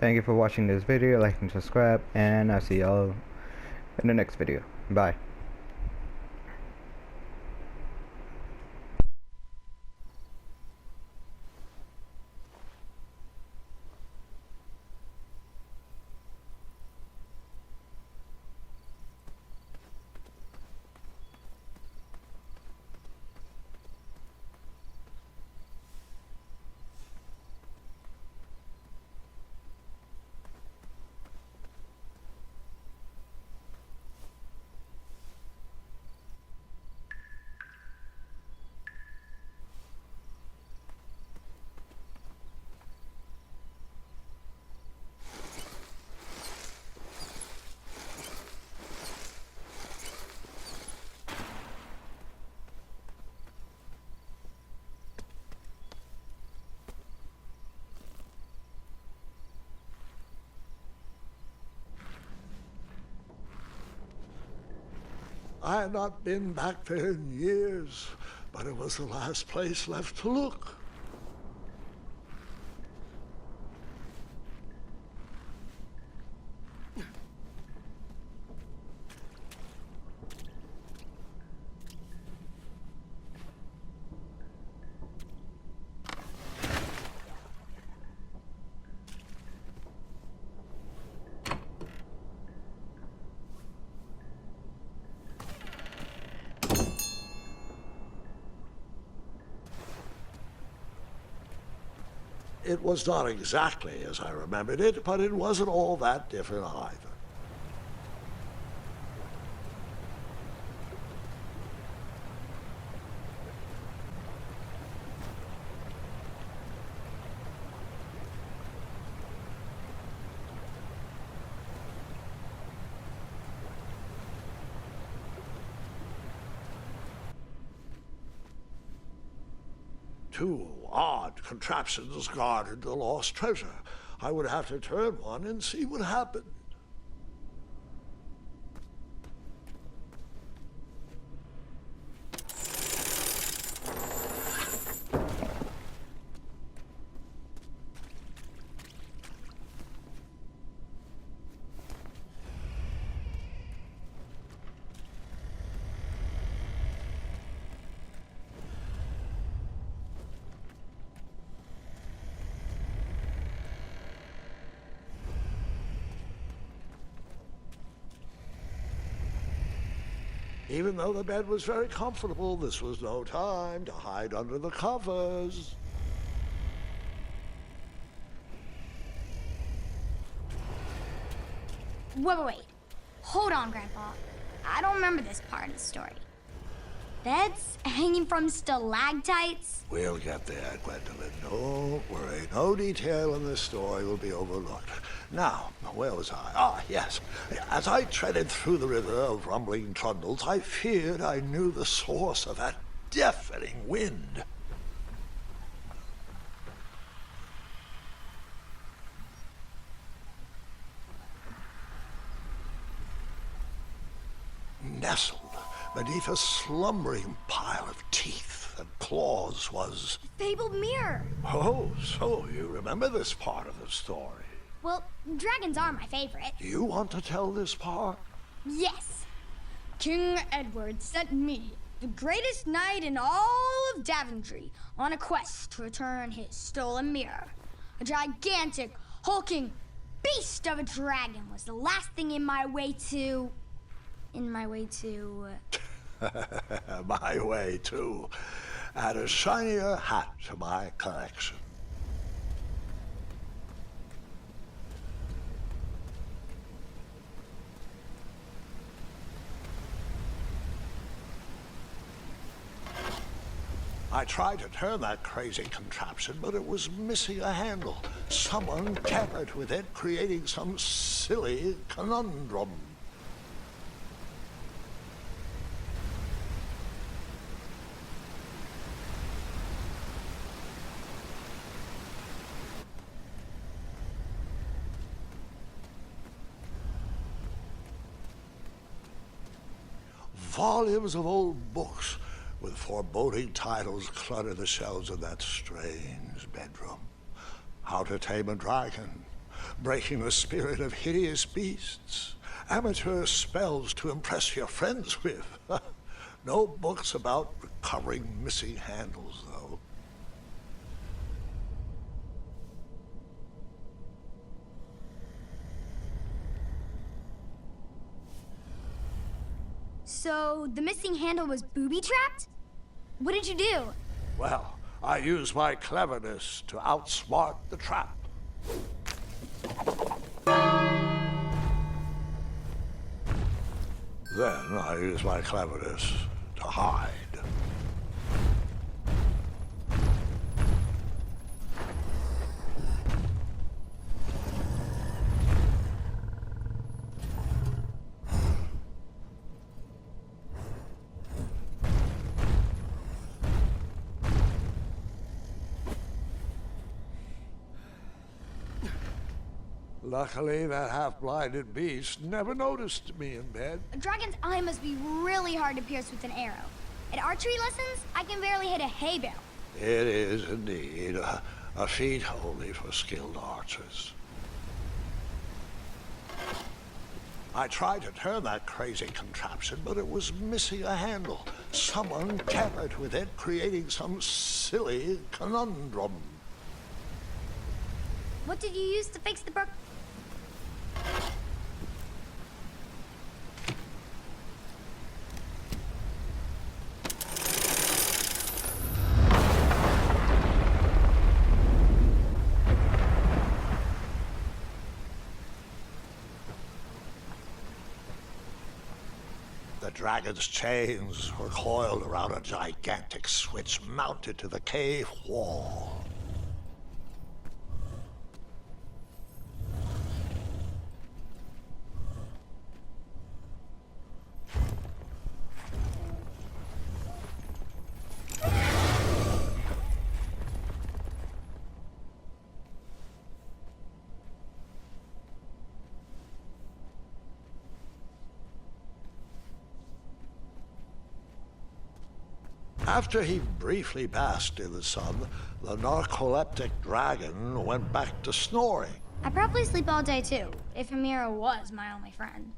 Thank you for watching this video. Like and subscribe, and I'll see y'all in the next video. Bye. I had not been back there in years, but it was the last place left to look. It was not exactly as I remembered it, but it wasn't all that different either. Two odd contraptions guarded the lost treasure. I would have to turn one and see what happened. Even though the bed was very comfortable, this was no time to hide under the covers. Wait. Hold on, Grandpa. I don't remember this part of the story. Beds hanging from stalactites? We'll get there, Gwendolyn. Don't worry. No detail in this story will be overlooked. Now, where was I? Ah, yes. As I treaded through the river of rumbling trundles, I feared I knew the source of that deafening wind. Nestled beneath a slumbering pile of teeth and claws was... Fabled mirror. Oh, so you remember this part of the story. Well, dragons are my favorite. Do you want to tell this part? Yes. King Edward sent me, the greatest knight in all of Daventry, on a quest to return his stolen mirror. A gigantic, hulking beast of a dragon was the last thing in my way to... My way to add a shinier hat to my collection. I tried to turn that crazy contraption, but it was missing a handle. Someone tampered with it, creating some silly conundrum. Volumes of old books with foreboding titles clutter the shelves of that strange bedroom. How to Tame a Dragon, breaking the spirit of hideous beasts. Amateur spells to impress your friends with. No books about recovering missing handles, though. So, the missing handle was booby-trapped? What did you do? Well, I used my cleverness to outsmart the trap. Then I used my cleverness to hide. Luckily, that half-blinded beast never noticed me in bed. A dragon's eye must be really hard to pierce with an arrow. At archery lessons, I can barely hit a hay bale. It is indeed a feat only for skilled archers. I tried to turn that crazy contraption, but it was missing a handle. Someone tampered with it, creating some silly conundrum. What did you use to fix the brook? The dragon's chains were coiled around a gigantic switch mounted to the cave wall. After he briefly basked in the sun, the narcoleptic dragon went back to snoring. I probably sleep all day too, if Amira was my only friend.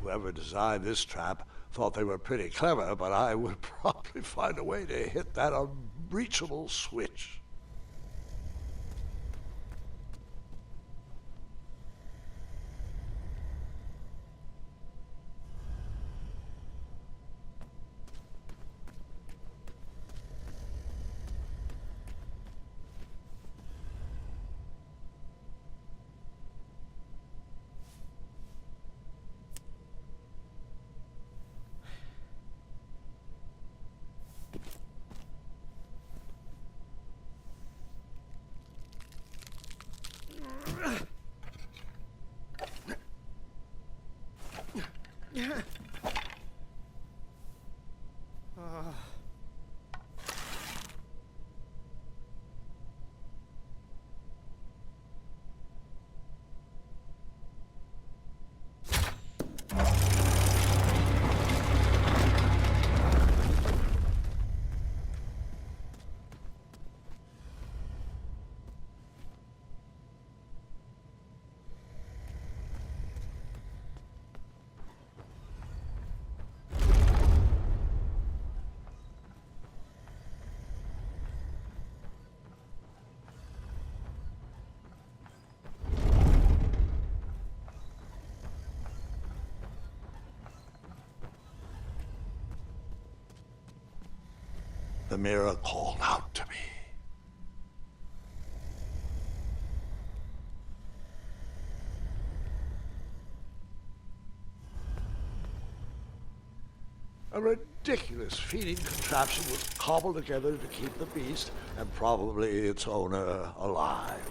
Whoever designed this trap thought they were pretty clever, but I would probably find a way to hit that unreachable switch. the mirror called out to me. A ridiculous feeding contraption was cobbled together to keep the beast and probably its owner alive.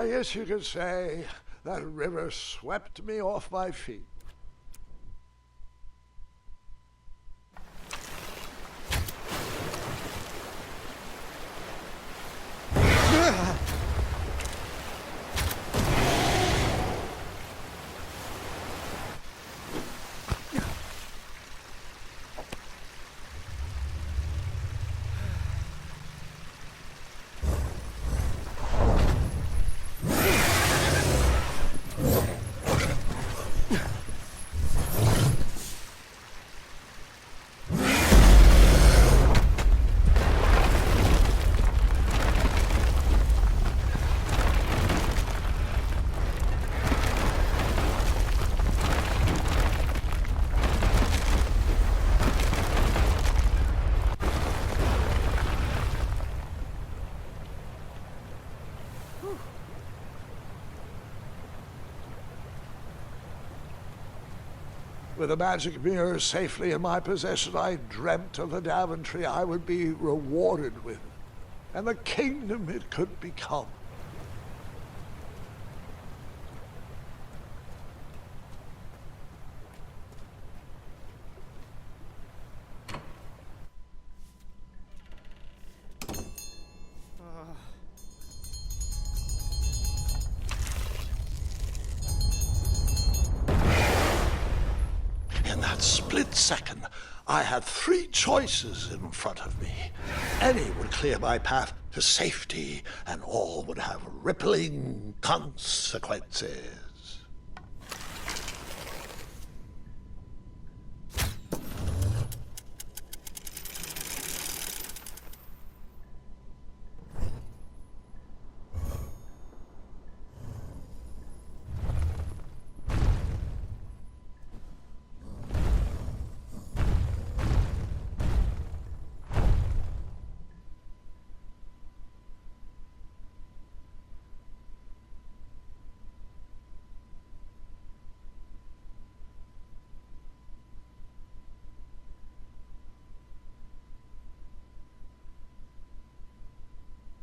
I guess you could say that river swept me off my feet. With the magic mirror safely in my possession, I dreamt of the Daventry I would be rewarded with, and the kingdom it could become. In that split second, I had three choices in front of me. Any would clear my path to safety, and all would have rippling consequences.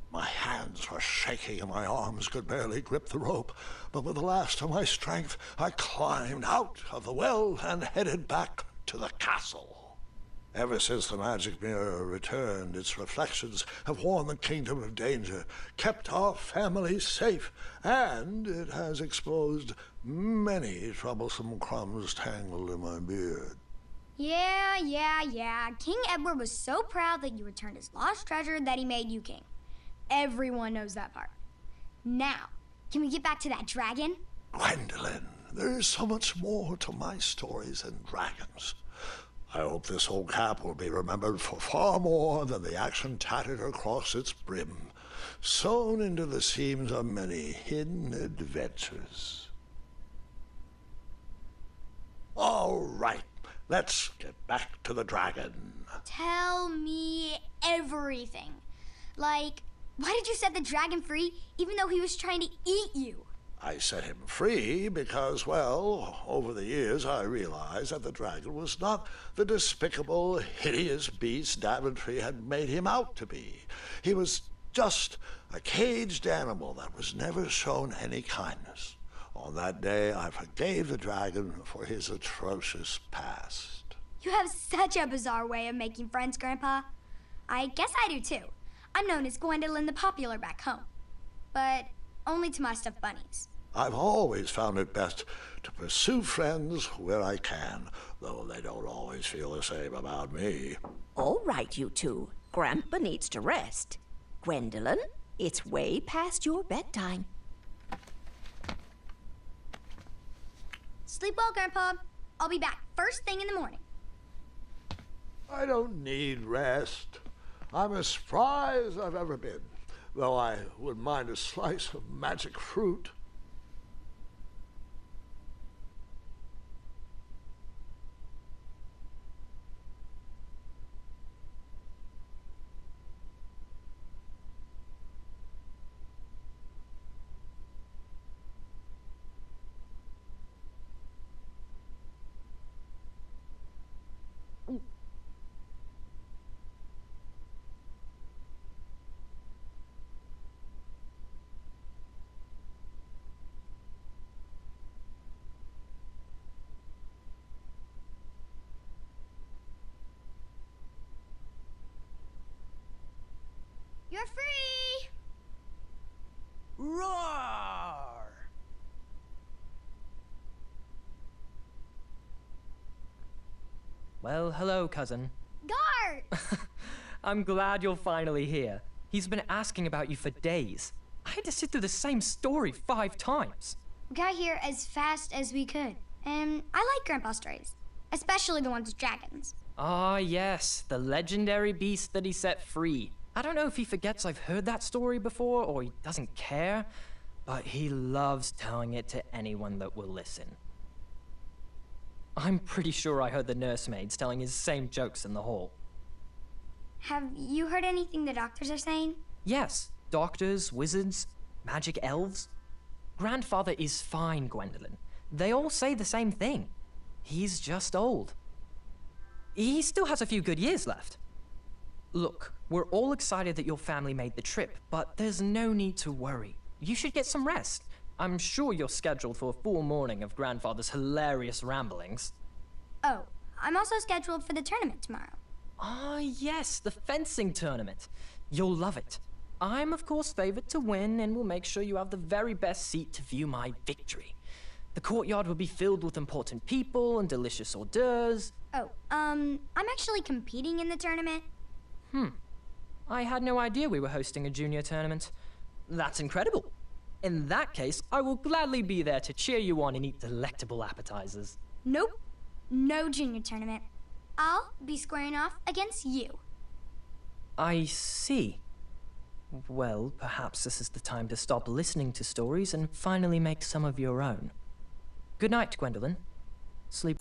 My hands were shaking and my arms could barely grip the rope, but with the last of my strength, I climbed out of the well and headed back to the castle. Ever since the magic mirror returned, its reflections have warned the kingdom of danger, kept our family safe, and it has exposed many troublesome crumbs tangled in my beard. Yeah. King Edward was so proud that you returned his lost treasure that he made you king. Everyone knows that part. Now, can we get back to that dragon? Gwendolyn, there is so much more to my stories than dragons. I hope this old cap will be remembered for far more than the action tattered across its brim, sewn into the seams of many hidden adventures. All right, let's get back to the dragon. Tell me everything. Like, why did you set the dragon free even though he was trying to eat you? I set him free because, well, over the years I realized that the dragon was not the despicable, hideous beast Daventry had made him out to be. He was just a caged animal that was never shown any kindness. On that day, I forgave the dragon for his atrocious past. You have such a bizarre way of making friends, Grandpa. I guess I do too. I'm known as Gwendolyn the Popular back home, but only to my stuffed bunnies. I've always found it best to pursue friends where I can, though they don't always feel the same about me. All right, you two. Grandpa needs to rest. Gwendolyn, it's way past your bedtime. Sleep well, Grandpa. I'll be back first thing in the morning. I don't need rest. I'm as spry as I've ever been, though I wouldn't mind a slice of magic fruit. Well, hello, cousin. Gart! I'm glad you're finally here. He's been asking about you for days. I had to sit through the same story 5 times. We got here as fast as we could. And I like Grandpa's stories, especially the ones with dragons. Ah, yes, the legendary beast that he set free. I don't know if he forgets I've heard that story before or he doesn't care, but he loves telling it to anyone that will listen. I'm pretty sure I heard the nursemaids telling his same jokes in the hall. Have you heard anything the doctors are saying? Yes, doctors, wizards, magic elves. Grandfather is fine, Gwendolyn. They all say the same thing. He's just old. He still has a few good years left. Look, we're all excited that your family made the trip, but there's no need to worry. You should get some rest. I'm sure you're scheduled for a full morning of Grandfather's hilarious ramblings. Oh, I'm also scheduled for the tournament tomorrow. Ah, yes, the fencing tournament. You'll love it. I'm, of course, favored to win and will make sure you have the very best seat to view my victory. The courtyard will be filled with important people and delicious hors d'oeuvres. Oh, I'm actually competing in the tournament. I had no idea we were hosting a junior tournament. That's incredible. In that case, I will gladly be there to cheer you on and eat delectable appetizers. Nope, no junior tournament. I'll be squaring off against you. I see. Well, perhaps this is the time to stop listening to stories and finally make some of your own. Good night, Gwendolyn. Sleep.